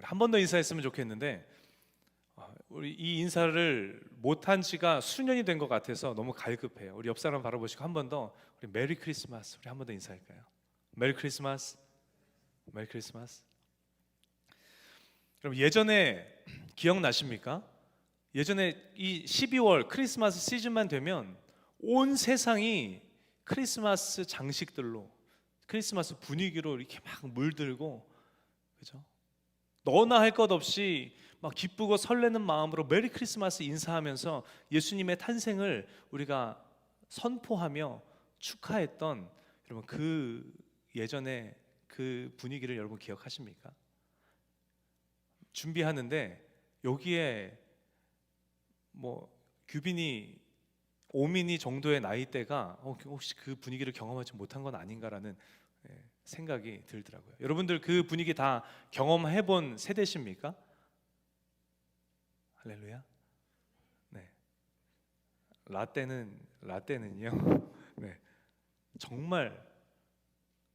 한 번 더 인사했으면 좋겠는데 우리 이 인사를 못한 지가 수년이 된 것 같아서 너무 갈급해요. 우리 옆 사람 바라보시고 한 번 더 우리 메리 크리스마스 우리 한 번 더 인사할까요? 메리 크리스마스, 메리 크리스마스. 그럼 예전에 기억나십니까? 예전에 이 12월 크리스마스 시즌만 되면 온 세상이 크리스마스 장식들로 크리스마스 분위기로 이렇게 막 물들고, 그죠? 너나 할 것 없이 막 기쁘고 설레는 마음으로 메리 크리스마스 인사하면서 예수님의 탄생을 우리가 선포하며 축하했던, 여러분 그 예전에 그 분위기를 여러분 기억하십니까? 준비하는데 여기에 뭐 규빈이 오민이 정도의 나이대가 혹시 그 분위기를 경험하지 못한 건 아닌가라는 생각이 들더라고요. 여러분들 그 분위기 다 경험해 본 세대십니까? 할렐루야. 네. 라떼는요. 네. 정말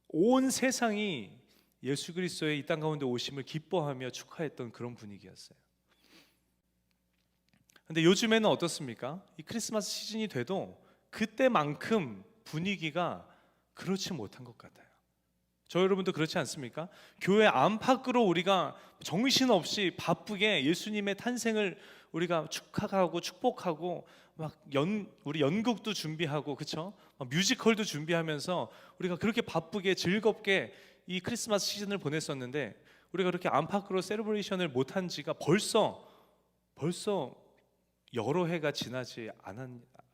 온 세상이 예수 그리스도의 이 땅 가운데 오심을 기뻐하며 축하했던 그런 분위기였어요. 근데 요즘에는 어떻습니까? 이 크리스마스 시즌이 돼도 그때만큼 분위기가 그렇지 못한 것 같아요. 저 여러분도 그렇지 않습니까? 교회 안팎으로 우리가 정신없이 바쁘게 예수님의 탄생을 우리가 축하하고 축복하고 막 우리 연극도 준비하고, 그렇죠? 뮤지컬도 준비하면서 우리가 그렇게 바쁘게 즐겁게 이 크리스마스 시즌을 보냈었는데, 우리가 그렇게 안팎으로 세레브레이션을 못한 지가 벌써 여러 해가 지나지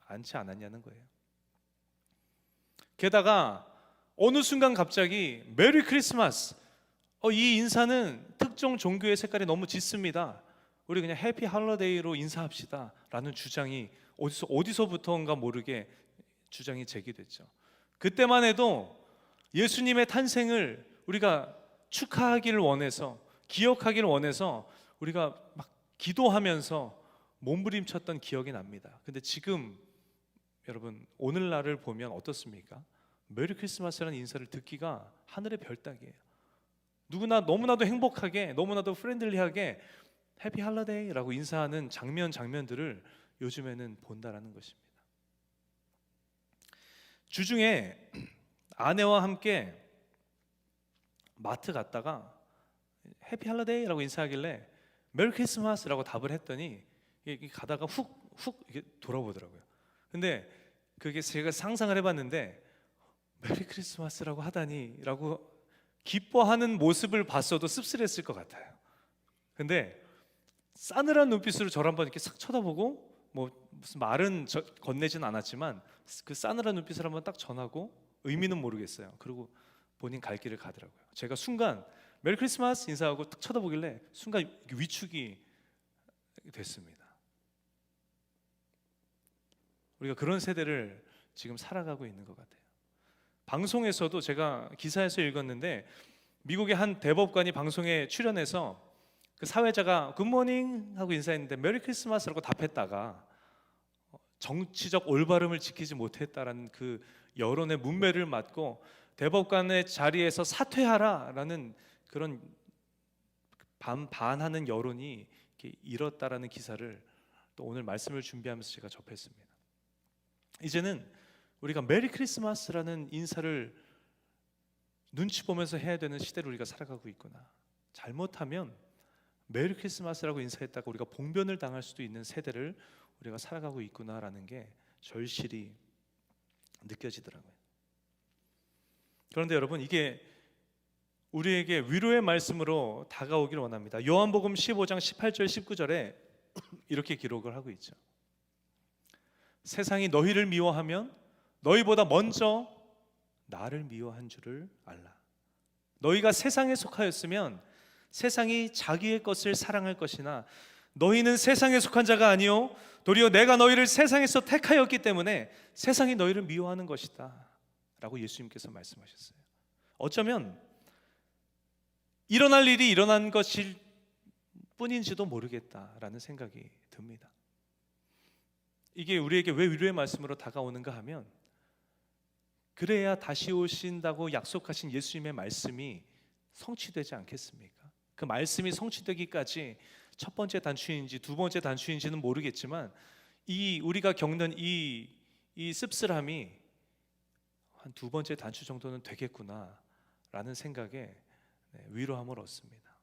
않지 않았냐는 거예요. 게다가 어느 순간 갑자기 메리 크리스마스, 이 인사는 특정 종교의 색깔이 너무 짙습니다, 우리 그냥 해피 할러데이로 인사합시다 라는 주장이 어디서부터인가 모르게 주장이 제기됐죠. 그때만 해도 예수님의 탄생을 우리가 축하하기를 원해서, 기억하기를 원해서 우리가 막 기도하면서 몸부림쳤던 기억이 납니다. 근데 지금 여러분 오늘날을 보면 어떻습니까? 메리 크리스마스라는 인사를 듣기가 하늘의 별따기예요. 누구나 너무나도 행복하게, 너무나도 프렌들리하게 해피 할러데이라고 인사하는 장면들을 요즘에는 본다라는 것입니다. 주중에 아내와 함께 마트 갔다가 해피 할러데이라고 인사하길래 메리 크리스마스라고 답을 했더니 가다가 훅 이렇게 돌아보더라고요. 근데 그게 제가 상상을 해봤는데 메리 크리스마스라고 하다니 라고 기뻐하는 모습을 봤어도 씁쓸했을 것 같아요. 근데 싸늘한 눈빛으로 저를 한번 이렇게 싹 쳐다보고, 뭐 무슨 말은 건네진 않았지만 그 싸늘한 눈빛을 한번 딱 전하고 의미는 모르겠어요. 그리고 본인 갈 길을 가더라고요. 제가 순간 메리 크리스마스 인사하고 딱 쳐다보길래 순간 위축이 됐습니다. 우리가 그런 세대를 지금 살아가고 있는 것 같아요. 방송에서도 제가 기사에서 읽었는데, 미국의 한 대법관이 방송에 출연해서 그 사회자가 굿모닝 하고 인사했는데 메리 크리스마스라고 답했다가 정치적 올바름을 지키지 못했다라는 그 여론의 문매를 맞고 대법관의 자리에서 사퇴하라라는 그런 반하는 여론이 이렇게 일었다라는 기사를 또 오늘 말씀을 준비하면서 제가 접했습니다. 이제는 우리가 메리 크리스마스라는 인사를 눈치 보면서 해야 되는 시대를 우리가 살아가고 있구나. 잘못하면 메리 크리스마스라고 인사했다가 우리가 봉변을 당할 수도 있는 세대를 우리가 살아가고 있구나라는 게 절실히 느껴지더라고요. 그런데 여러분, 이게 우리에게 위로의 말씀으로 다가오길 원합니다. 요한복음 15장 18절 19절에 이렇게 기록을 하고 있죠. 세상이 너희를 미워하면 너희보다 먼저 나를 미워한 줄을 알라. 너희가 세상에 속하였으면 세상이 자기의 것을 사랑할 것이나 너희는 세상에 속한 자가 아니요 도리어 내가 너희를 세상에서 택하였기 때문에 세상이 너희를 미워하는 것이다 라고 예수님께서 말씀하셨어요. 어쩌면 일어날 일이 일어난 것일 뿐인지도 모르겠다라는 생각이 듭니다. 이게 우리에게 왜 위로의 말씀으로 다가오는가 하면, 그래야 다시 오신다고 약속하신 예수님의 말씀이 성취되지 않겠습니까? 그 말씀이 성취되기까지 첫 번째 단추인지 두 번째 단추인지는 모르겠지만 우리가 겪는 이 씁쓸함이 한 두 번째 단추 정도는 되겠구나라는 생각에 위로함을 얻습니다.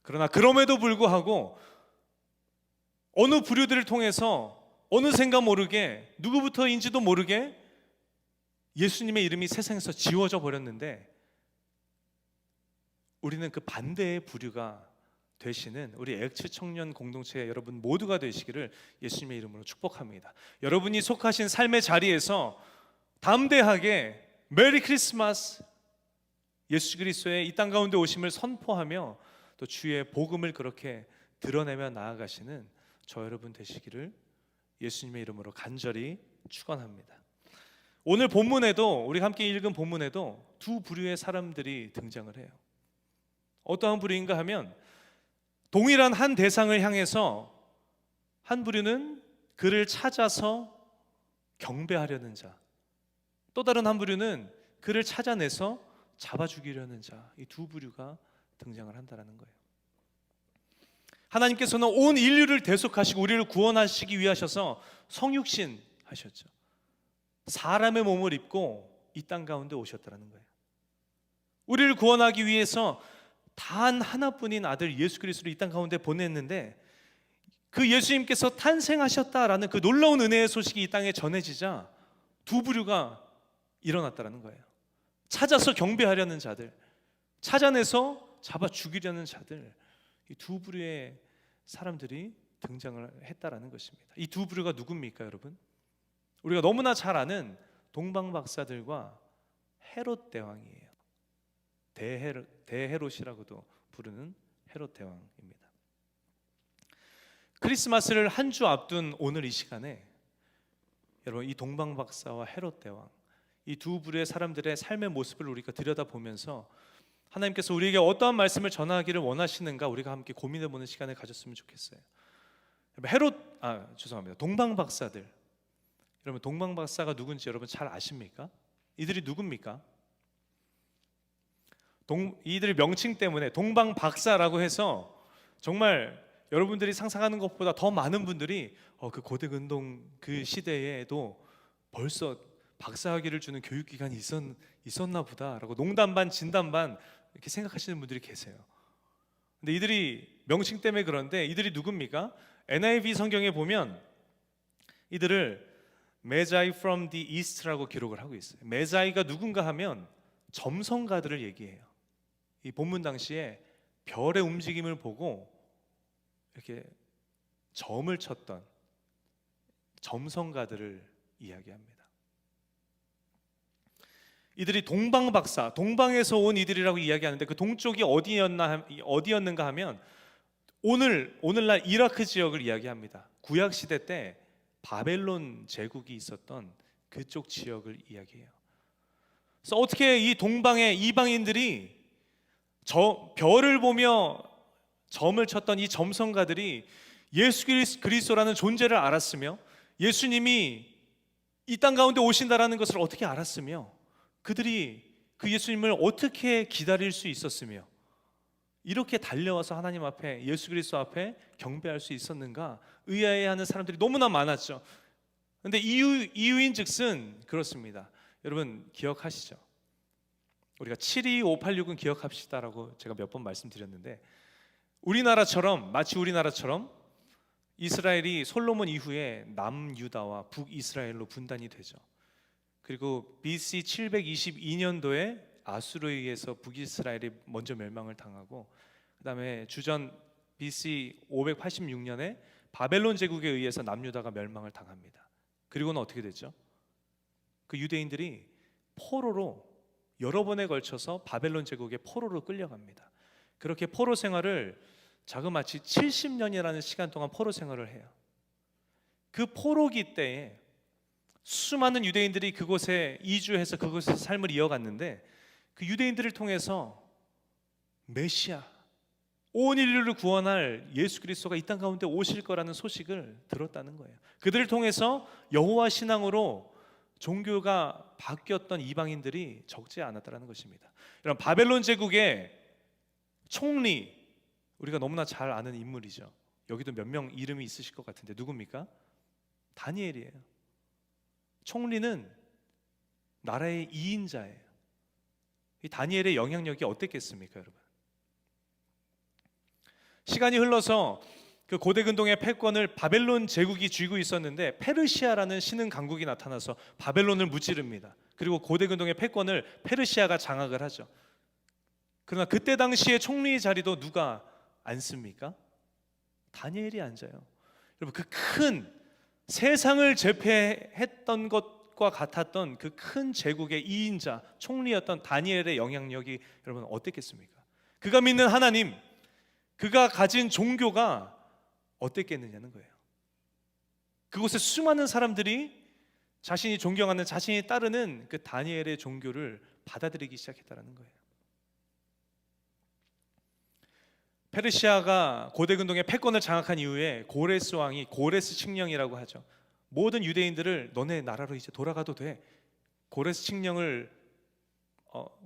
그러나 그럼에도 불구하고 어느 부류들을 통해서 어느샌가 모르게 누구부터인지도 모르게 예수님의 이름이 세상에서 지워져 버렸는데, 우리는 그 반대의 부류가 되시는 우리 엑츠 청년 공동체 여러분 모두가 되시기를 예수님의 이름으로 축복합니다. 여러분이 속하신 삶의 자리에서 담대하게 메리 크리스마스, 예수 그리스도의 이 땅 가운데 오심을 선포하며 또 주의 복음을 그렇게 드러내며 나아가시는 저 여러분 되시기를 예수님의 이름으로 간절히 축원합니다. 오늘 본문에도, 우리가 함께 읽은 본문에도 두 부류의 사람들이 등장을 해요. 어떠한 부류인가 하면 동일한 한 대상을 향해서 한 부류는 그를 찾아서 경배하려는 자, 또 다른 한 부류는 그를 찾아내서 잡아 죽이려는 자, 이 두 부류가 등장을 한다는 거예요. 하나님께서는 온 인류를 대속하시고 우리를 구원하시기 위하셔서 성육신 하셨죠. 사람의 몸을 입고 이 땅 가운데 오셨다는 거예요. 우리를 구원하기 위해서 단 하나뿐인 아들 예수 그리스도를 이 땅 가운데 보냈는데, 그 예수님께서 탄생하셨다라는 그 놀라운 은혜의 소식이 이 땅에 전해지자 두 부류가 일어났다는 거예요. 찾아서 경배하려는 자들, 찾아내서 잡아 죽이려는 자들, 이 두 부류의 사람들이 등장을 했다라는 것입니다. 이 두 부류가 누굽니까, 여러분? 우리가 너무나 잘 아는 동방 박사들과 헤롯 대왕이에요. 대헤롯이라고도 부르는 헤롯 대왕입니다. 크리스마스를 한 주 앞둔 오늘 이 시간에 여러분, 이 동방 박사와 헤롯 대왕, 이 두 부류의 사람들의 삶의 모습을 우리가 들여다보면서 하나님께서 우리에게 어떠한 말씀을 전하기를 원하시는가 우리가 함께 고민해보는 시간을 가졌으면 좋겠어요. 동방 박사들, 여러분 동방 박사가 누군지 여러분 잘 아십니까? 이들이 누굽니까? 이들의 명칭 때문에 동방 박사라고 해서 정말 여러분들이 상상하는 것보다 더 많은 분들이 그 고대 근동 그 시대에도 벌써 박사학위를 주는 교육기관이 있었나 보다라고 농담 반 진담 반 이렇게 생각하시는 분들이 계세요. 근데 이들이 명칭 때문에 그런데 이들이 누굽니까? NIV 성경에 보면 이들을 Magi from the East라고 기록을 하고 있어요. 메자이가 누군가 하면 점성가들을 얘기해요. 이 본문 당시에 별의 움직임을 보고 이렇게 점을 쳤던 점성가들을 이야기합니다. 이들이 동방 박사, 동방에서 온 이들이라고 이야기하는데 그 동쪽이 어디였는가 하면 오늘날 이라크 지역을 이야기합니다. 구약 시대 때 바벨론 제국이 있었던 그쪽 지역을 이야기해요. 그래서 어떻게 이 동방의 이방인들이 별을 보며 점을 쳤던 이 점성가들이 예수 그리스도라는 존재를 알았으며 예수님이 이 땅 가운데 오신다라는 것을 어떻게 알았으며 그들이 그 예수님을 어떻게 기다릴 수 있었으며 이렇게 달려와서 하나님 앞에 예수 그리스도 앞에 경배할 수 있었는가 의아해하는 사람들이 너무나 많았죠. 그런데 이유인즉슨 그렇습니다. 여러분 기억하시죠? 우리가 72586은 기억합시다라고 제가 몇 번 말씀드렸는데 마치 우리나라처럼 이스라엘이 솔로몬 이후에 남유다와 북이스라엘로 분단이 되죠. 그리고 BC 722년도에 아수르에 의해서 북이스라엘이 먼저 멸망을 당하고 그 다음에 주전 BC 586년에 바벨론 제국에 의해서 남유다가 멸망을 당합니다. 그리고는 어떻게 됐죠? 그 유대인들이 포로로 여러 번에 걸쳐서 바벨론 제국의 포로로 끌려갑니다. 그렇게 포로 생활을 자그마치 70년이라는 시간 동안 포로 생활을 해요. 그 포로기 때에 수많은 유대인들이 그곳에 이주해서 그곳에서 삶을 이어갔는데 그 유대인들을 통해서 메시아, 온 인류를 구원할 예수 그리스도가 이 땅 가운데 오실 거라는 소식을 들었다는 거예요. 그들을 통해서 여호와 신앙으로 종교가 바뀌었던 이방인들이 적지 않았다는 것입니다. 여러분 바벨론 제국의 총리, 우리가 너무나 잘 아는 인물이죠. 여기도 몇 명 이름이 있으실 것 같은데 누굽니까? 다니엘이에요. 총리는 나라의 2인자예요. 이 다니엘의 영향력이 어땠겠습니까, 여러분? 시간이 흘러서 그 고대 근동의 패권을 바벨론 제국이 쥐고 있었는데 페르시아라는 신흥 강국이 나타나서 바벨론을 무찌릅니다. 그리고 고대 근동의 패권을 페르시아가 장악을 하죠. 그러나 그때 당시에 총리 자리도 누가 앉습니까? 다니엘이 앉아요. 여러분, 그 큰 세상을 제패했던 것과 같았던 그 큰 제국의 2인자 총리였던 다니엘의 영향력이 여러분 어땠겠습니까? 그가 믿는 하나님, 그가 가진 종교가 어땠겠느냐는 거예요. 그곳에 수많은 사람들이 자신이 존경하는, 자신이 따르는 그 다니엘의 종교를 받아들이기 시작했다는 거예요. 페르시아가 고대 근동의 패권을 장악한 이후에 고레스 왕이, 고레스 칙령이라고 하죠. 모든 유대인들을 너네 나라로 이제 돌아가도 돼. 고레스 칙령을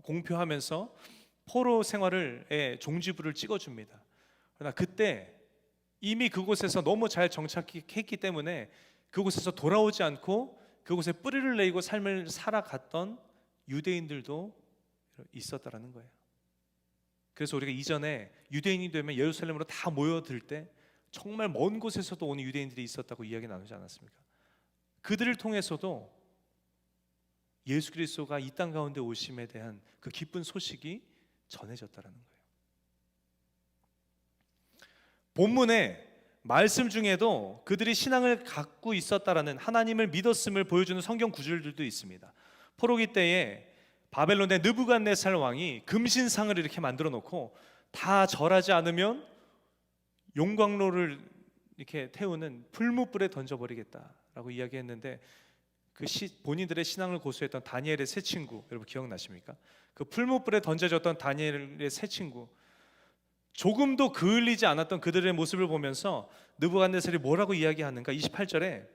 공표하면서 포로 생활의 종지부를 찍어줍니다. 그러나 그때 이미 그곳에서 너무 잘 정착했기 때문에 그곳에서 돌아오지 않고 그곳에 뿌리를 내리고 삶을 살아갔던 유대인들도 있었다라는 거예요. 그래서 우리가 이전에 유대인이 되면 예루살렘으로 다 모여들 때 정말 먼 곳에서도 오는 유대인들이 있었다고 이야기 나누지 않았습니까? 그들을 통해서도 예수 그리스도가 이 땅 가운데 오심에 대한 그 기쁜 소식이 전해졌다라는 거예요. 본문에 말씀 중에도 그들이 신앙을 갖고 있었다라는, 하나님을 믿었음을 보여주는 성경 구절들도 있습니다. 포로기 때에 바벨론의 느부갓네살 왕이 금신상을 이렇게 만들어 놓고 다 절하지 않으면 용광로를 이렇게 태우는 풀무불에 던져버리겠다라고 이야기했는데, 그 본인들의 신앙을 고수했던 다니엘의 세 친구, 여러분 기억나십니까? 그 풀무불에 던져졌던 다니엘의 세 친구, 조금도 그을리지 않았던 그들의 모습을 보면서 느부갓네살이 뭐라고 이야기하는가? 28절에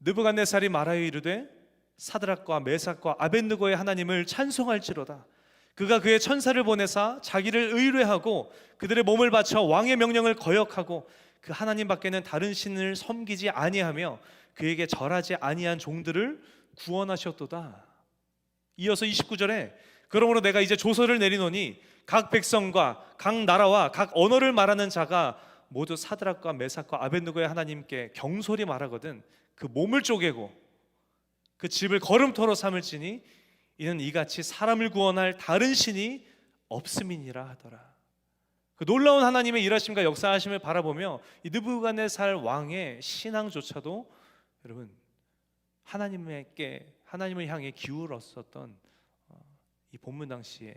느부갓네살이 말하여 이르되 사드락과 메삭과 아벳느고의 하나님을 찬송할지로다. 그가 그의 천사를 보내사 자기를 의뢰하고 그들의 몸을 바쳐 왕의 명령을 거역하고 그 하나님 밖에는 다른 신을 섬기지 아니하며 그에게 절하지 아니한 종들을 구원하셨도다. 이어서 29절에 그러므로 내가 이제 조서를 내리노니 각 백성과 각 나라와 각 언어를 말하는 자가 모두 사드락과 메삭과 아벳느고의 하나님께 경솔히 말하거든 그 몸을 쪼개고 그 집을 걸음터로 삼을지니 이는 이같이 사람을 구원할 다른 신이 없음이니라 하더라. 그 놀라운 하나님의 일하심과 역사하심을 바라보며 이 느부갓네살 왕의 신앙조차도 여러분 하나님을 향해 기울었었던 이 본문 당시의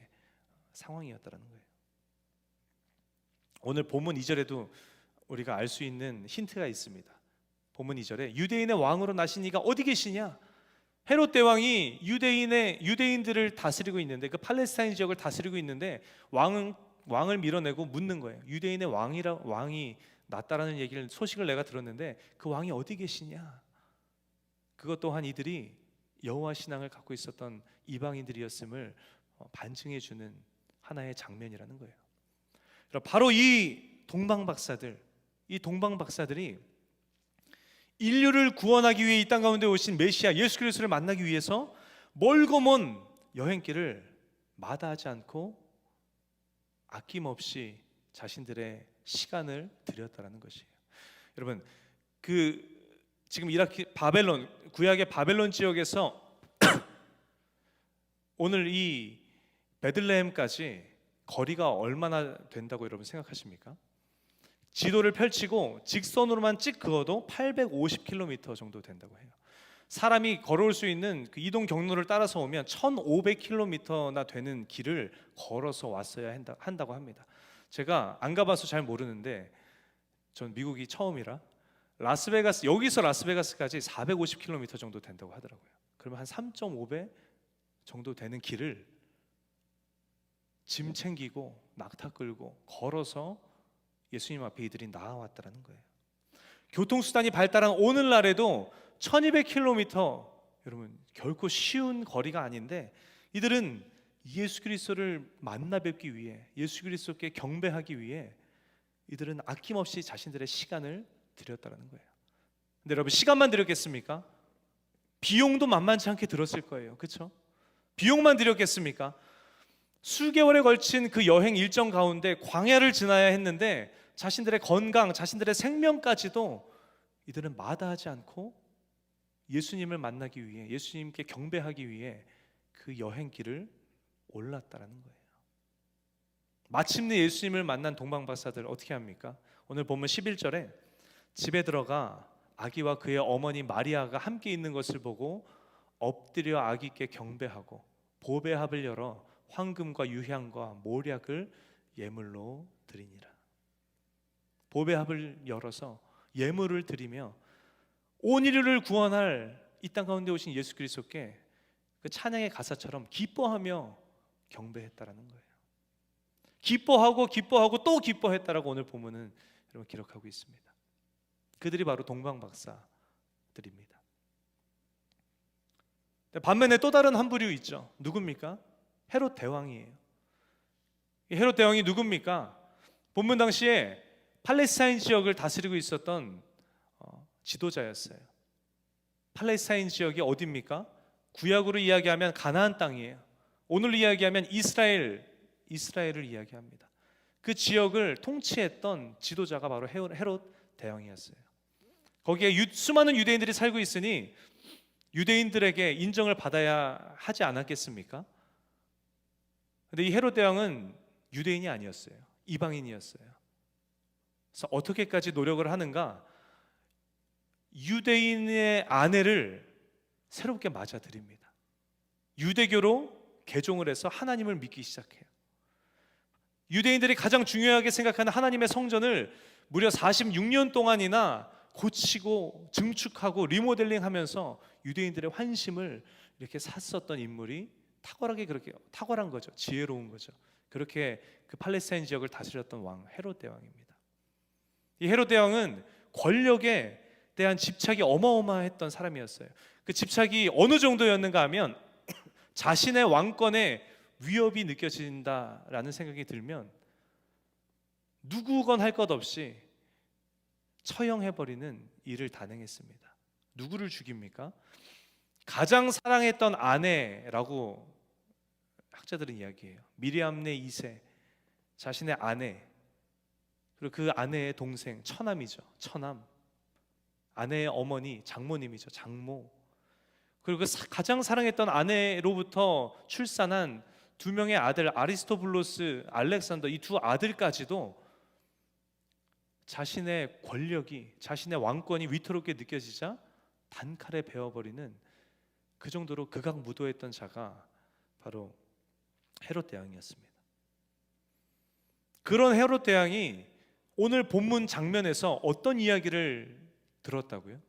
상황이었다는 거예요. 오늘 본문 2절에도 우리가 알 수 있는 힌트가 있습니다. 본문 2절에 유대인의 왕으로 나신 이가 어디 계시냐? 헤롯 대왕이 유대인들을 다스리고 있는데, 그 팔레스타인 지역을 다스리고 있는데 왕을 밀어내고 묻는 거예요. 유대인의 왕이 낫다라는 소식을 내가 들었는데 그 왕이 어디 계시냐? 그것 또한 이들이 여호와 신앙을 갖고 있었던 이방인들이었음을 반증해 주는 하나의 장면이라는 거예요. 바로 이 동방박사들이 인류를 구원하기 위해 이 땅 가운데 오신 메시아 예수 그리스도를 만나기 위해서 멀고 먼 여행길을 마다하지 않고 아낌없이 자신들의 시간을 들였다라는 것이에요. 여러분, 지금 구약의 바벨론 지역에서 오늘 이 베들레헴까지 거리가 얼마나 된다고 여러분 생각하십니까? 지도를 펼치고 직선으로만 찍 그어도 850km 정도 된다고 해요. 사람이 걸어올 수 있는 그 이동 경로를 따라서 오면 1500km나 되는 길을 걸어서 왔어야 한다고 합니다. 제가 안 가봐서 잘 모르는데 전 미국이 처음이라 여기서 라스베가스까지 450km 정도 된다고 하더라고요. 그러면 한 3.5배 정도 되는 길을 짐 챙기고 낙타 끌고 걸어서 예수님 앞에 이들이 나아왔다는 거예요. 교통수단이 발달한 오늘날에도 1200km, 여러분 결코 쉬운 거리가 아닌데 이들은 예수 그리스도를 만나 뵙기 위해, 예수 그리스도께 경배하기 위해 이들은 아낌없이 자신들의 시간을 들였다는 거예요. 근데 여러분, 시간만 들였겠습니까? 비용도 만만치 않게 들었을 거예요. 그렇죠? 비용만 들였겠습니까? 수개월에 걸친 그 여행 일정 가운데 광야를 지나야 했는데 자신들의 건강, 자신들의 생명까지도 이들은 마다하지 않고 예수님을 만나기 위해, 예수님께 경배하기 위해 그 여행길을 올랐다라는 거예요. 마침내 예수님을 만난 동방박사들 어떻게 합니까? 오늘 보면 11절에 집에 들어가 아기와 그의 어머니 마리아가 함께 있는 것을 보고 엎드려 아기께 경배하고 보배합을 열어 황금과 유향과 몰약을 예물로 드리니라. 보배합을 열어서 예물을 드리며 온 인류를 구원할 이 땅 가운데 오신 예수 그리스도께 그 찬양의 가사처럼 기뻐하며 경배했다라는 거예요. 기뻐하고 또 기뻐했다라고 오늘 본문은 여러분 기록하고 있습니다. 그들이 바로 동방박사들입니다. 반면에 또 다른 한 부류 있죠. 누굽니까? 헤롯 대왕이에요. 헤롯 대왕이 누굽니까? 본문 당시에 팔레스타인 지역을 다스리고 있었던 지도자였어요. 팔레스타인 지역이 어디입니까? 구약으로 이야기하면 가나안 땅이에요. 오늘 이야기하면 이스라엘을 이야기합니다. 그 지역을 통치했던 지도자가 바로 헤롯 대왕이었어요. 거기에 수많은 유대인들이 살고 있으니 유대인들에게 인정을 받아야 하지 않았겠습니까? 근데 이 헤롯 대왕은 유대인이 아니었어요. 이방인이었어요. 그래서 어떻게까지 노력을 하는가? 유대인의 아내를 새롭게 맞아들입니다. 유대교로 개종을 해서 하나님을 믿기 시작해요. 유대인들이 가장 중요하게 생각하는 하나님의 성전을 무려 46년 동안이나 고치고 증축하고 리모델링하면서 유대인들의 환심을 이렇게 샀었던 인물이 그렇게 탁월한 거죠. 지혜로운 거죠. 그렇게 그 팔레스타인 지역을 다스렸던 왕 헤롯 대왕입니다. 이 헤롯 대왕은 권력에 대한 집착이 어마어마했던 사람이었어요. 그 집착이 어느 정도였는가 하면 자신의 왕권에 위협이 느껴진다라는 생각이 들면 누구건 할 것 없이 처형해버리는 일을 단행했습니다. 누구를 죽입니까? 가장 사랑했던 아내라고 학자들은 이야기해요. 미리암네 2세, 자신의 아내, 그리고 그 아내의 동생, 처남이죠. 처남. 아내의 어머니, 장모님이죠. 장모. 그리고 그 가장 사랑했던 아내로부터 출산한 두 명의 아들, 아리스토블로스, 알렉산더, 이 두 아들까지도 자신의 권력이, 자신의 왕권이 위태롭게 느껴지자 단칼에 베어버리는 그 정도로 극악무도했던 자가 바로 헤롯 대왕이었습니다. 그런 헤롯 대왕이 오늘 본문 장면에서 어떤 이야기를 들었다고요?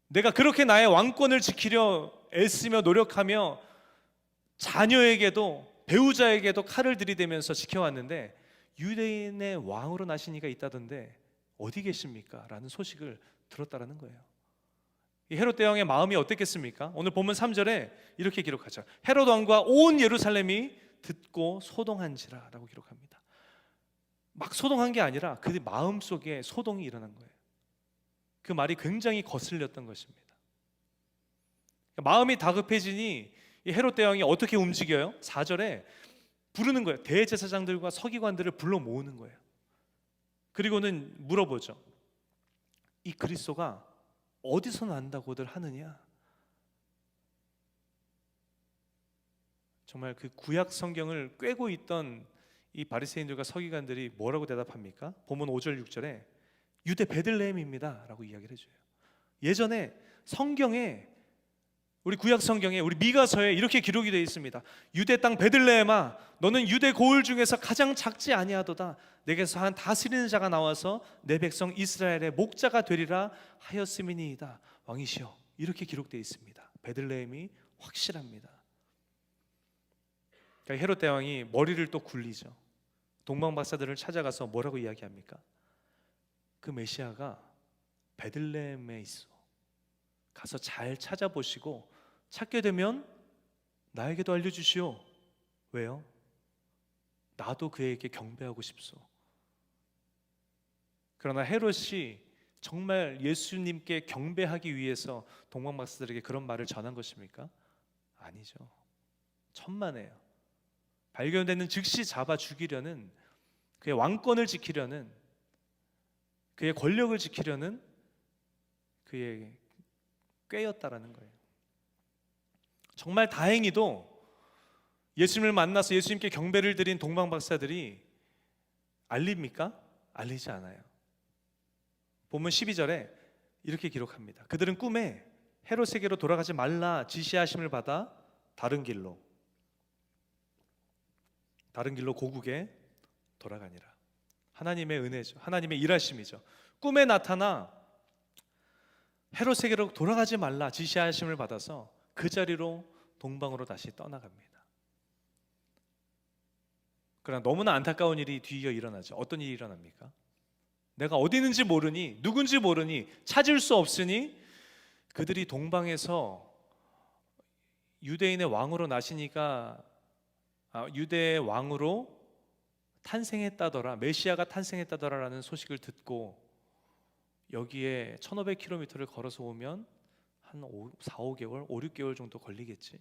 내가 그렇게 나의 왕권을 지키려 애쓰며 노력하며 자녀에게도 배우자에게도 칼을 들이대면서 지켜왔는데 유대인의 왕으로 나신 이가 있다던데 어디 계십니까? 라는 소식을 들었다라는 거예요. 이 헤롯 대왕의 마음이 어땠겠습니까? 오늘 본문 3절에 이렇게 기록하죠. 헤롯 왕과 온 예루살렘이 듣고 소동한지라 라고 기록합니다. 막 소동한 게 아니라 그 마음속에 소동이 일어난 거예요. 그 말이 굉장히 거슬렸던 것입니다. 마음이 다급해지니 이 헤롯 대왕이 어떻게 움직여요? 4절에 부르는 거예요. 대제사장들과 서기관들을 불러 모으는 거예요. 그리고는 물어보죠. 이 그리스도가 어디서 난다고들 하느냐? 정말 그 구약 성경을 꿰고 있던 이 바리새인들과 서기관들이 뭐라고 대답합니까? 본문 5절 6절에 유대 베들레헴입니다 라고 이야기를 해줘요. 예전에 성경에, 우리 구약 성경에, 우리 미가서에 이렇게 기록이 되어 있습니다. 유대 땅 베들레헴아, 너는 유대 고을 중에서 가장 작지 아니하도다. 내게서 한 다스리는 자가 나와서 내 백성 이스라엘의 목자가 되리라 하였음이니이다. 왕이시여, 이렇게 기록되어 있습니다. 베들레헴이 확실합니다. 그러니까 헤롯 대왕이 머리를 또 굴리죠. 동방박사들을 찾아가서 뭐라고 이야기합니까? 그 메시아가 베들레헴에 있어. 가서 잘 찾아보시고 찾게 되면 나에게도 알려주시오 왜요? 나도 그에게 경배하고 싶소. 그러나 헤롯이 정말 예수님께 경배하기 위해서 동방박사들에게 그런 말을 전한 것입니까? 아니죠. 천만에요. 발견되는 즉시 잡아 죽이려는, 그의 왕권을 지키려는, 그의 권력을 지키려는 그의 꾀였다라는 거예요. 정말 다행히도 예수님을 만나서 예수님께 경배를 드린 동방박사들이 알립니까? 알리지 않아요. 본문 12절에 이렇게 기록합니다. 그들은 꿈에 헤롯에게로 돌아가지 말라 지시하심을 받아 다른 길로 고국에 돌아가니라. 하나님의 은혜죠. 하나님의 일하심이죠. 꿈에 나타나 헤롯에게로 돌아가지 말라 지시하심을 받아서 그 자리로 동방으로 다시 떠나갑니다. 그러나 너무나 안타까운 일이 뒤이어 일어나죠. 어떤 일이 일어납니까? 내가 어디 있는지 모르니, 누군지 모르니, 찾을 수 없으니 그들이 동방에서 유대인의 왕으로 나시니까 유대의 왕으로 탄생했다더라, 메시아가 탄생했다더라라는 소식을 듣고 여기에 1500km를 걸어서 오면 한 4, 5개월, 5, 6개월 정도 걸리겠지.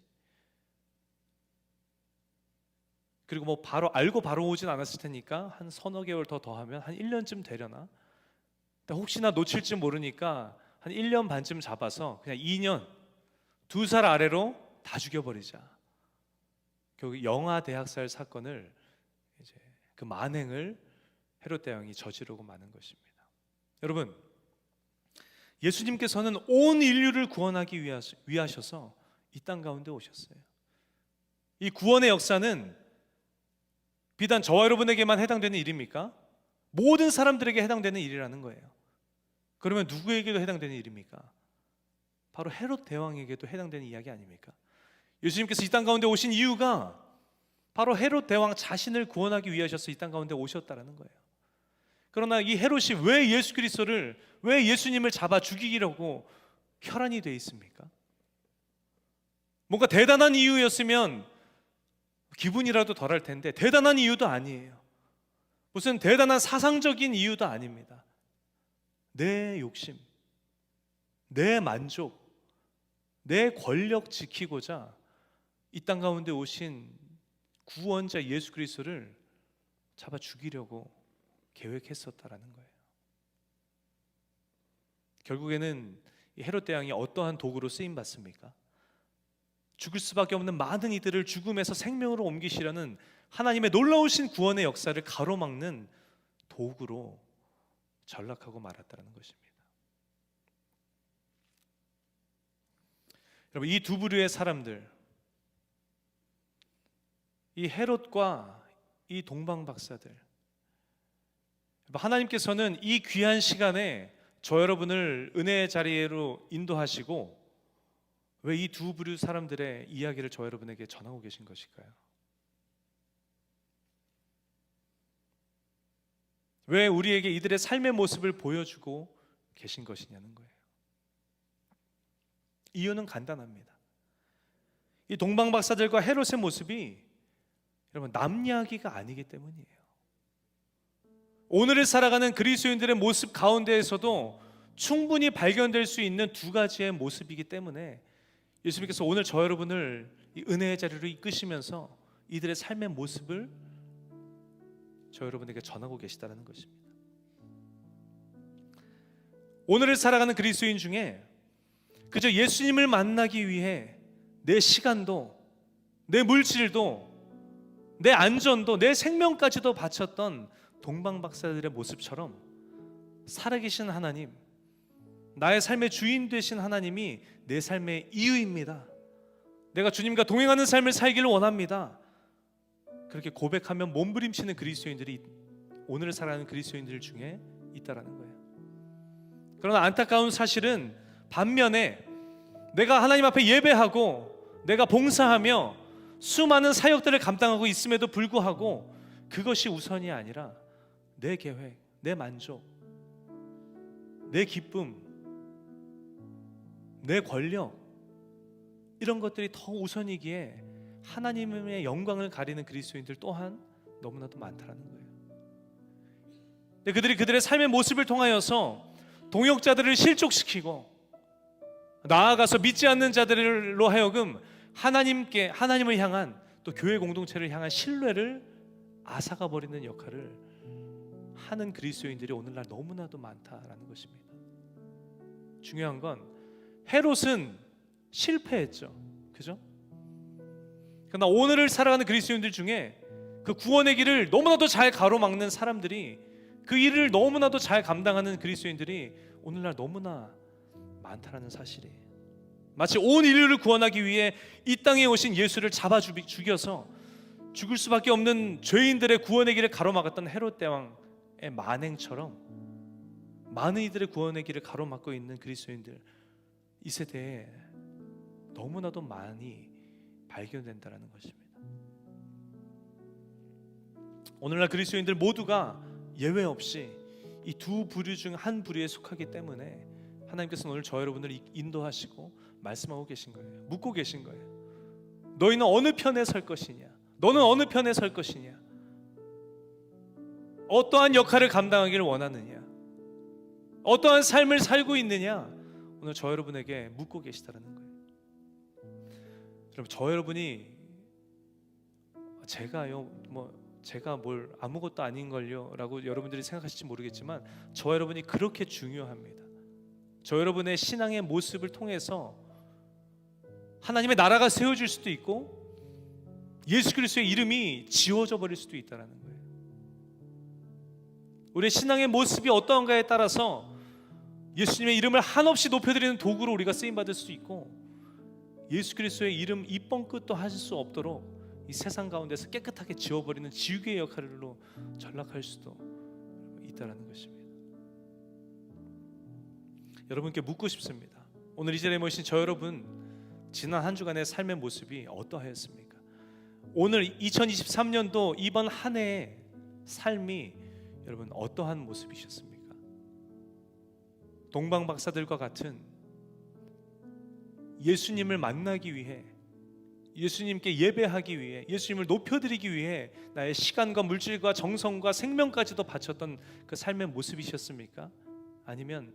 그리고 뭐 바로 알고 바로 오진 않았을 테니까 한 서너 개월 더 더하면 한 1년쯤 되려나? 혹시나 놓칠지 모르니까 한 1년 반쯤 잡아서 그냥 2년, 2살 아래로 다 죽여버리자. 결국 영아 대학살 사건을, 이제 그 만행을 헤롯 대왕이 저지르고 마는 것입니다. 여러분, 예수님께서는 온 인류를 구원하기 위하셔서 이 땅 가운데 오셨어요. 이 구원의 역사는 비단 저와 여러분에게만 해당되는 일입니까? 모든 사람들에게 해당되는 일이라는 거예요. 그러면 누구에게도 해당되는 일입니까? 바로 헤롯 대왕에게도 해당되는 이야기 아닙니까? 예수님께서 이 땅 가운데 오신 이유가 바로 헤롯 대왕 자신을 구원하기 위하셔서 이 땅 가운데 오셨다라는 거예요. 그러나 이 헤롯이 왜 예수 그리스도를, 왜 예수님을 잡아 죽이려고 혈안이 되어 있습니까? 뭔가 대단한 이유였으면 기분이라도 덜할 텐데 대단한 이유도 아니에요. 무슨 대단한 사상적인 이유도 아닙니다. 내 욕심, 내 만족, 내 권력 지키고자 이 땅 가운데 오신 구원자 예수 그리스도를 잡아 죽이려고 계획했었다라는 거예요. 결국에는 헤롯 대왕이 어떠한 도구로 쓰임 받습니까? 죽을 수밖에 없는 많은 이들을 죽음에서 생명으로 옮기시려는 하나님의 놀라우신 구원의 역사를 가로막는 도구로 전락하고 말았다는 것입니다. 여러분, 이 두 부류의 사람들, 이 헤롯과 이 동방박사들, 하나님께서는 이 귀한 시간에 저 여러분을 은혜의 자리로 인도하시고 왜 이 두 부류 사람들의 이야기를 저 여러분에게 전하고 계신 것일까요? 왜 우리에게 이들의 삶의 모습을 보여주고 계신 것이냐는 거예요. 이유는 간단합니다. 이 동방박사들과 헤롯의 모습이 여러분 남 이야기가 아니기 때문이에요. 오늘을 살아가는 그리스도인들의 모습 가운데에서도 충분히 발견될 수 있는 두 가지의 모습이기 때문에 예수님께서 오늘 저 여러분을 이 은혜의 자리로 이끄시면서 이들의 삶의 모습을 저 여러분에게 전하고 계시다는 것입니다. 오늘을 살아가는 그리스도인 중에 그저 예수님을 만나기 위해 내 시간도, 내 물질도, 내 안전도, 내 생명까지도 바쳤던 동방박사들의 모습처럼 살아계신 하나님, 나의 삶의 주인 되신 하나님이 내 삶의 이유입니다. 내가 주님과 동행하는 삶을 살기를 원합니다. 그렇게 고백하면 몸부림치는 그리스도인들이 오늘 살아가는 그리스도인들 중에 있다라는 거예요. 그러나 안타까운 사실은 반면에 내가 하나님 앞에 예배하고 내가 봉사하며 수많은 사역들을 감당하고 있음에도 불구하고 그것이 우선이 아니라 내 계획, 내 만족, 내 기쁨, 내 권력, 이런 것들이 더 우선이기에 하나님의 영광을 가리는 그리스도인들 또한 너무나도 많다라는 거예요. 근데 그들이 그들의 삶의 모습을 통하여서 동역자들을 실족시키고 나아가서 믿지 않는 자들로 하여금 하나님을 향한 또 교회 공동체를 향한 신뢰를 앗아가 버리는 역할을 하는 그리스도인들이 오늘날 너무나도 많다라는 것입니다. 중요한 건 헤롯은 실패했죠. 그죠? 그러나 오늘을 살아가는 그리스도인들 중에 그 구원의 길을 너무나도 잘 가로막는 사람들이, 그 일을 너무나도 잘 감당하는 그리스도인들이 오늘날 너무나 많다라는 사실이에요. 마치 온 인류를 구원하기 위해 이 땅에 오신 예수를 잡아 죽여서 죽을 수밖에 없는 죄인들의 구원의 길을 가로막았던 헤롯 대왕의 만행처럼 많은 이들의 구원의 길을 가로막고 있는 그리스도인들, 이 세대에 너무나도 많이 발견된다는 것입니다. 오늘날 그리스도인들 모두가 예외 없이 이 두 부류 중 한 부류에 속하기 때문에 하나님께서는 오늘 저 여러분을 인도하시고 말씀하고 계신 거예요. 묻고 계신 거예요. 너희는 어느 편에 설 것이냐? 너는 어느 편에 설 것이냐? 어떠한 역할을 감당하기를 원하느냐? 어떠한 삶을 살고 있느냐? 오늘 저 여러분에게 묻고 계시다는 거예요. 여러분, 저 여러분이 제가 뭘 아무것도 아닌걸요 라고 여러분들이 생각하실지 모르겠지만 저 여러분이 그렇게 중요합니다. 저 여러분의 신앙의 모습을 통해서 하나님의 나라가 세워질 수도 있고 예수 그리스도의 이름이 지워져 버릴 수도 있다는 거예요. 우리의 신앙의 모습이 어떠한가에 따라서 예수님의 이름을 한없이 높여드리는 도구로 우리가 쓰임받을 수도 있고 예수 그리스도의 이름 입번 끝도 하실 수 없도록 이 세상 가운데서 깨끗하게 지워버리는 지우개의 역할로 전락할 수도 있다는 것입니다. 여러분께 묻고 싶습니다. 오늘 이 자리에 모신 저 여러분, 지난 한 주간의 삶의 모습이 어떠하였습니까? 오늘 2023년도 이번 한 해의 삶이 여러분 어떠한 모습이셨습니까? 동방박사들과 같은 예수님을 만나기 위해, 예수님께 예배하기 위해, 예수님을 높여드리기 위해 나의 시간과 물질과 정성과 생명까지도 바쳤던 그 삶의 모습이셨습니까? 아니면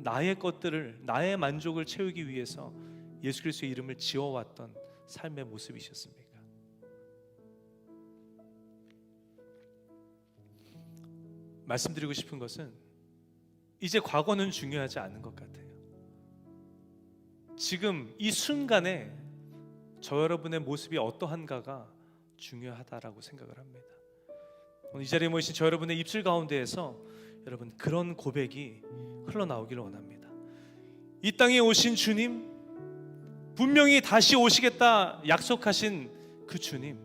나의 것들을, 나의 만족을 채우기 위해서 예수 그리스도의 이름을 지어왔던 삶의 모습이셨습니까? 말씀드리고 싶은 것은 이제 과거는 중요하지 않은 것 같아요. 지금 이 순간에 저 여러분의 모습이 어떠한가가 중요하다라고 생각을 합니다. 오늘 이 자리에 모이신 저 여러분의 입술 가운데에서 여러분 그런 고백이 흘러나오기를 원합니다. 이 땅에 오신 주님, 분명히 다시 오시겠다 약속하신 그 주님,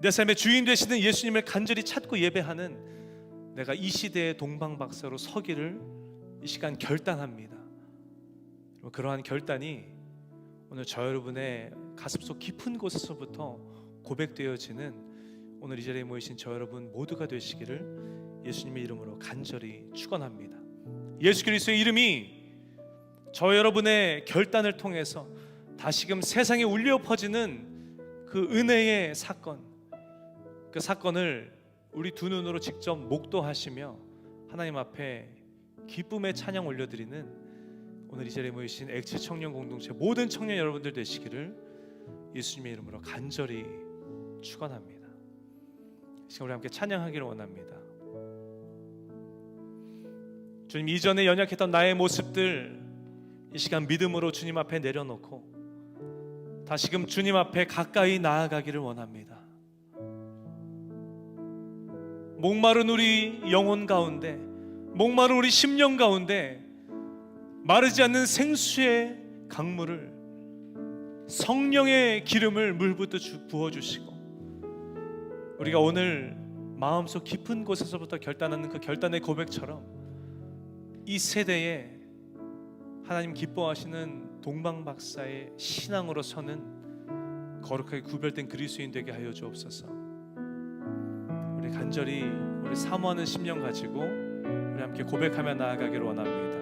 내 삶의 주인 되시는 예수님을 간절히 찾고 예배하는 내가 이 시대의 동방박사로 서기를 이 시간 결단합니다. 그러한 결단이 오늘 저 여러분의 가슴속 깊은 곳에서부터 고백되어지는 오늘 이 자리에 모이신 저 여러분 모두가 되시기를 예수님의 이름으로 간절히 축원합니다. 예수 그리스도의 이름이 저 여러분의 결단을 통해서 다시금 세상에 울려 퍼지는 그 은혜의 사건, 그 사건을 우리 두 눈으로 직접 목도하시며 하나님 앞에 기쁨의 찬양 올려드리는 오늘 이 자리에 모이신 액체 청년 공동체 모든 청년 여러분들 되시기를 예수님의 이름으로 간절히 축원합니다. 이 시간 우리 함께 찬양하기를 원합니다. 주님, 이전에 연약했던 나의 모습들 이 시간 믿음으로 주님 앞에 내려놓고 다시금 주님 앞에 가까이 나아가기를 원합니다. 목마른 우리 영혼 가운데, 목마른 우리 심령 가운데 마르지 않는 생수의 강물을, 성령의 기름을 물부터 부어주시고 우리가 오늘 마음속 깊은 곳에서부터 결단하는 그 결단의 고백처럼 이 세대에 하나님 기뻐하시는 동방박사의 신앙으로 서는 거룩하게 구별된 그리스도인 되게 하여 주옵소서. 우리 간절히 우리 사모하는 심령 가지고 우리 함께 고백하며 나아가기를 원합니다.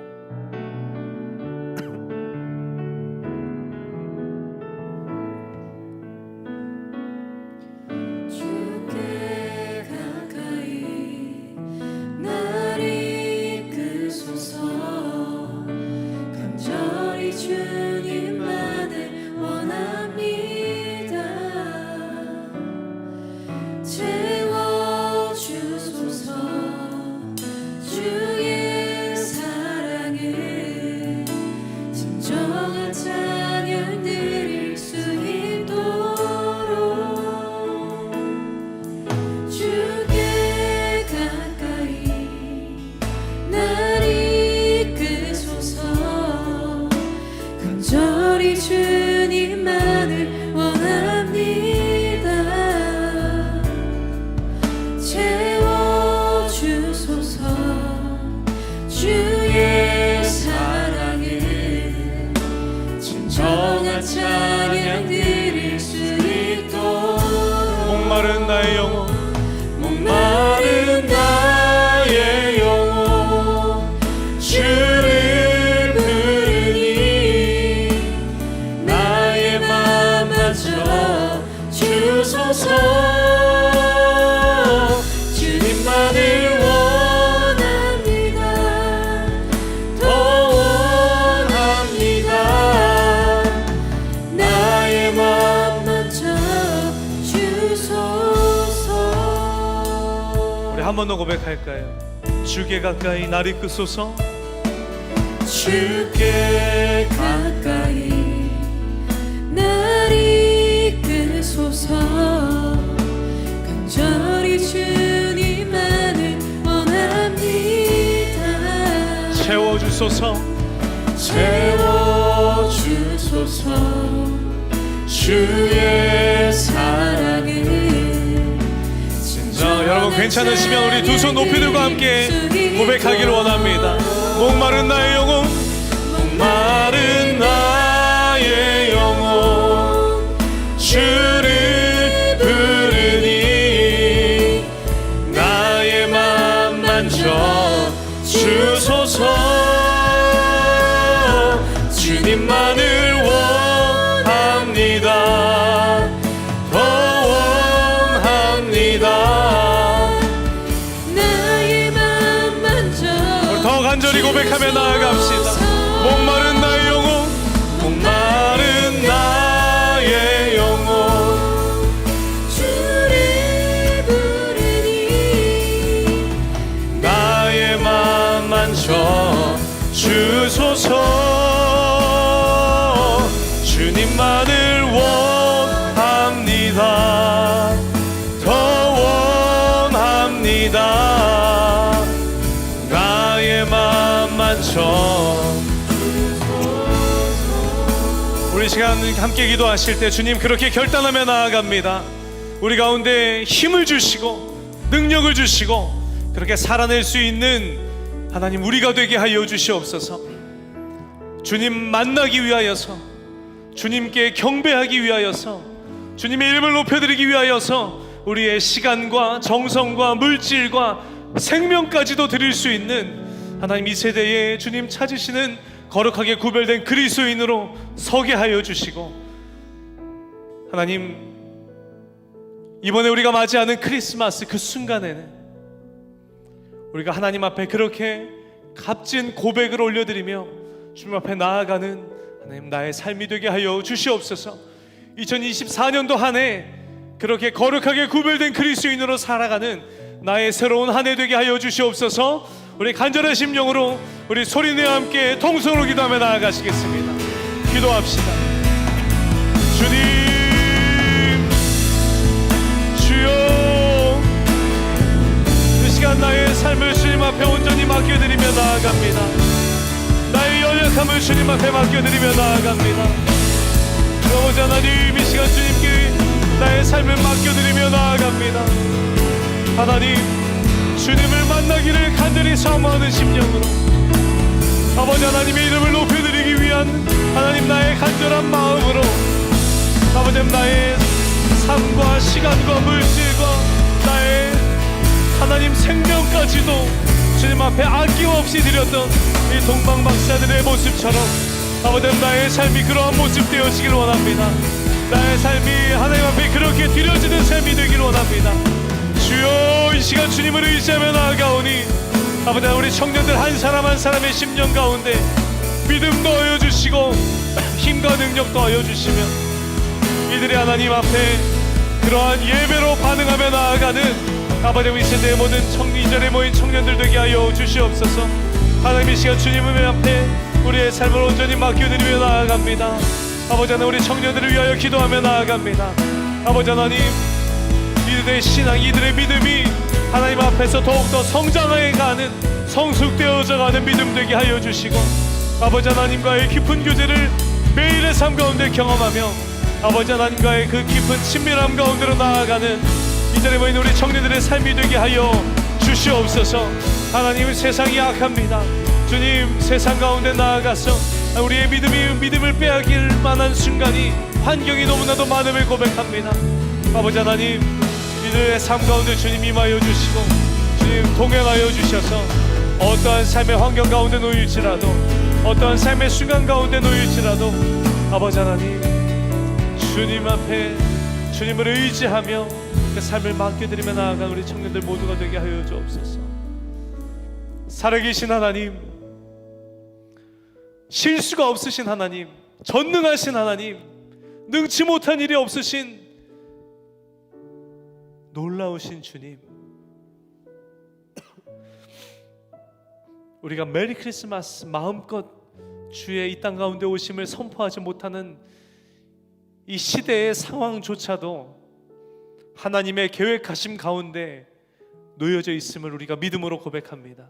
나의 영혼 목마른 나의 영혼 주를 부르니 나의 맘 만져 주소서. 주님만을 원합니다. 더 원합니다. 나의 맘 만져 주소서. 우리 한 번 더 고백할까요? 주께 가까이 날 이끄소서. 주께 가까이 날 이끄소서. 간절히 주님만을 원합니다. 채워주소서. 채워주소서. 주의 사랑을. 자, 여러분 괜찮으시면 우리 두 손 높이 들고 함께 고백하기를 원합니다. 목마른 나의 영혼 목마른 나의 영혼 주를 부르니 나의 맘 만져 주소서. 주님만을 원합니다. 더 원합니다. 나의 맘 만져. 우리 더 간절히 고백하며 나아갑시다. 목마른 나의 영혼 목마른 나의 영혼 주를 부르니 나의 맘 만져 주소서. 주님만을 원합니다. 더 원합니다. 나의 맘 만져. 우리 시간 함께 기도하실 때 주님 그렇게 결단하며 나아갑니다. 우리 가운데 힘을 주시고 능력을 주시고 그렇게 살아낼 수 있는 하나님 우리가 되게 하여 주시옵소서. 주님 만나기 위하여서, 주님께 경배하기 위하여서, 주님의 이름을 높여드리기 위하여서 우리의 시간과 정성과 물질과 생명까지도 드릴 수 있는 하나님 이 세대에 주님 찾으시는 거룩하게 구별된 그리스도인으로 서게 하여 주시고, 하나님 이번에 우리가 맞이하는 크리스마스 그 순간에는 우리가 하나님 앞에 그렇게 값진 고백을 올려드리며 주님 앞에 나아가는 하나님 나의 삶이 되게 하여 주시옵소서. 2024년도 한 해 그렇게 거룩하게 구별된 그리스도인으로 살아가는 나의 새로운 한 해 되게 하여 주시옵소서. 우리 간절한 심령으로 우리 소리내어 함께 통성으로 기도하며 나아가시겠습니다. 기도합시다. 주님, 주여, 이 시간 나의 삶을 주님 앞에 온전히 맡겨드리며 나아갑니다. 나의 연약함을 주님 앞에 맡겨드리며 나아갑니다. 아버지 하나님, 이 시간 주님께 나의 삶을 맡겨드리며 나아갑니다. 하나님, 주님을 만나기를 간절히 사모하는 심령으로 아버지 하나님의 이름을 높여드리기 위한 하나님 나의 간절한 마음으로 아버지 나의 삶과 시간과 물질과 나의 하나님 생명까지도 주님 앞에 아낌없이 드렸던 이 동방박사들의 모습처럼 아버지 나의 삶이 그러한 모습 되어지길 원합니다. 나의 삶이 하나님 앞에 그렇게 드려지는 삶이 되길 원합니다. 주여, 이 시간 주님을 의지하며 나아가오니 아버지 우리 청년들 한 사람 한 사람의 심령 가운데 믿음 더하여 주시고 힘과 능력 더하여 주시며 이들이 하나님 앞에 그러한 예배로 반응하며 나아가는 아버지 우리 세대의 모든 이 자리에 모인 청년들 되게 하여 주시옵소서. 하나님 이 시간 주님의 앞에 우리의 삶을 온전히 맡겨드리며 나아갑니다. 아버지 하나님 우리 청년들을 위하여 기도하며 나아갑니다. 아버지 하나님 이들의 신앙, 이들의 믿음이 하나님 앞에서 더욱더 성장해가는 성숙되어져 가는 믿음 되게 하여 주시고 아버지 하나님과의 깊은 교제를 매일의 삶 가운데 경험하며 아버지 하나님과의 그 깊은 친밀함 가운데로 나아가는 이 자리에 모인 우리 청년들의 삶이 되게 하여 주시옵소서. 하나님 세상이 악합니다. 주님 세상 가운데 나아가서 우리의 믿음을 빼앗길 만한 순간이 환경이 너무나도 많음을 고백합니다. 아버지 하나님 이들의 삶 가운데 주님 임하여 주시고 주님 동행하여 주셔서 어떠한 삶의 환경 가운데 놓일지라도 어떠한 삶의 순간 가운데 놓일지라도 아버지 하나님 주님 앞에 주님을 의지하며 그 삶을 맡겨드리며 나아간 우리 청년들 모두가 되게 하여 주옵소서. 살아계신 하나님, 실수가 없으신 하나님, 전능하신 하나님, 능치 못한 일이 없으신 놀라우신 주님, 우리가 메리 크리스마스 마음껏 주의 이 땅 가운데 오심을 선포하지 못하는 이 시대의 상황조차도 하나님의 계획하심 가운데 놓여져 있음을 우리가 믿음으로 고백합니다.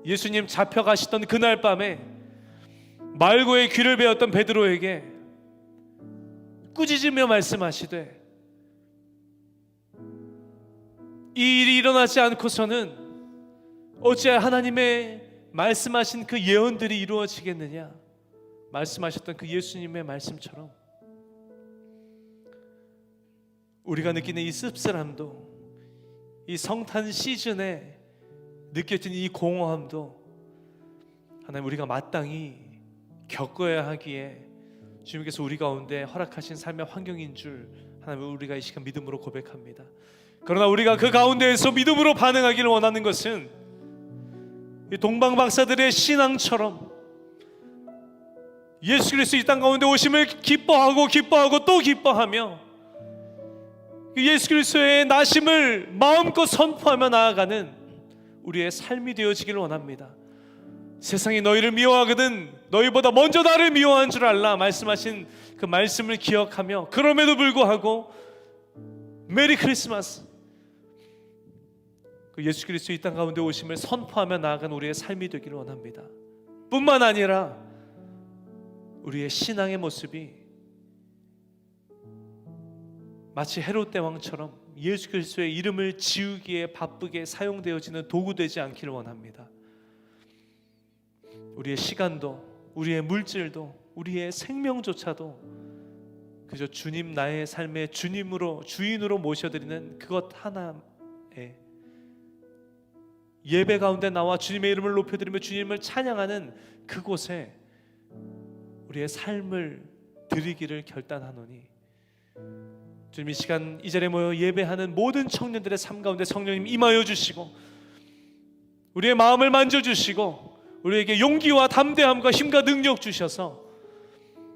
예수님 잡혀가시던 그날 밤에 말고의 귀를 베었던 베드로에게 꾸짖으며 말씀하시되 이 일이 일어나지 않고서는 어찌 하나님의 말씀하신 그 예언들이 이루어지겠느냐. 말씀하셨던 그 예수님의 말씀처럼 우리가 느끼는 이 씁쓸함도, 이 성탄 시즌에 느껴지는 이 공허함도 하나님 우리가 마땅히 겪어야 하기에 주님께서 우리 가운데 허락하신 삶의 환경인 줄 하나님 우리가 이 시간 믿음으로 고백합니다. 그러나 우리가 그 가운데에서 믿음으로 반응하기를 원하는 것은 이 동방 박사들의 신앙처럼 예수 그리스도 이 땅 가운데 오심을 기뻐하고 또 기뻐하며 예수 그리스도의 나심을 마음껏 선포하며 나아가는 우리의 삶이 되어지기를 원합니다. 세상이 너희를 미워하거든 너희보다 먼저 나를 미워한 줄 알라 말씀하신 그 말씀을 기억하며 그럼에도 불구하고 메리 크리스마스 그 예수 그리스도 이 땅 가운데 오심을 선포하며 나아간 우리의 삶이 되기를 원합니다. 뿐만 아니라 우리의 신앙의 모습이 마치 헤롯 대왕처럼 예수 그리스도의 이름을 지우기에 바쁘게 사용되어지는 도구되지 않기를 원합니다. 우리의 시간도 우리의 물질도 우리의 생명조차도 그저 주님 나의 삶의 주인으로 모셔드리는 그것 하나에 예배 가운데 나와 주님의 이름을 높여드리며 주님을 찬양하는 그곳에 우리의 삶을 드리기를 결단하노니 주님 이 시간 이 자리에 모여 예배하는 모든 청년들의 삶 가운데 성령님 임하여 주시고 우리의 마음을 만져주시고 우리에게 용기와 담대함과 힘과 능력 주셔서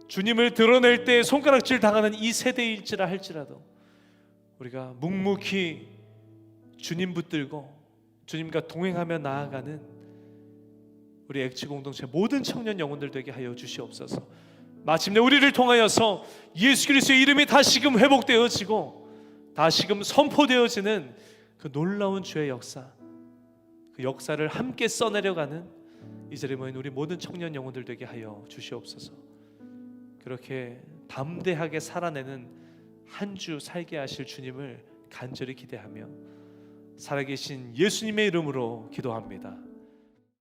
주님을 드러낼 때 손가락질 당하는 이 세대일지라 할지라도 우리가 묵묵히 주님 붙들고 주님과 동행하며 나아가는 우리 액치 공동체 모든 청년 영혼들 되게 하여 주시옵소서. 마침내 우리를 통하여서 예수 그리스도의 이름이 다시금 회복되어지고 다시금 선포되어지는 그 놀라운 주의 역사, 그 역사를 함께 써내려가는 이 자리에 모인 우리 모든 청년 영혼들 되게 하여 주시옵소서. 그렇게 담대하게 살아내는 한 주 살게 하실 주님을 간절히 기대하며 살아계신 예수님의 이름으로 기도합니다.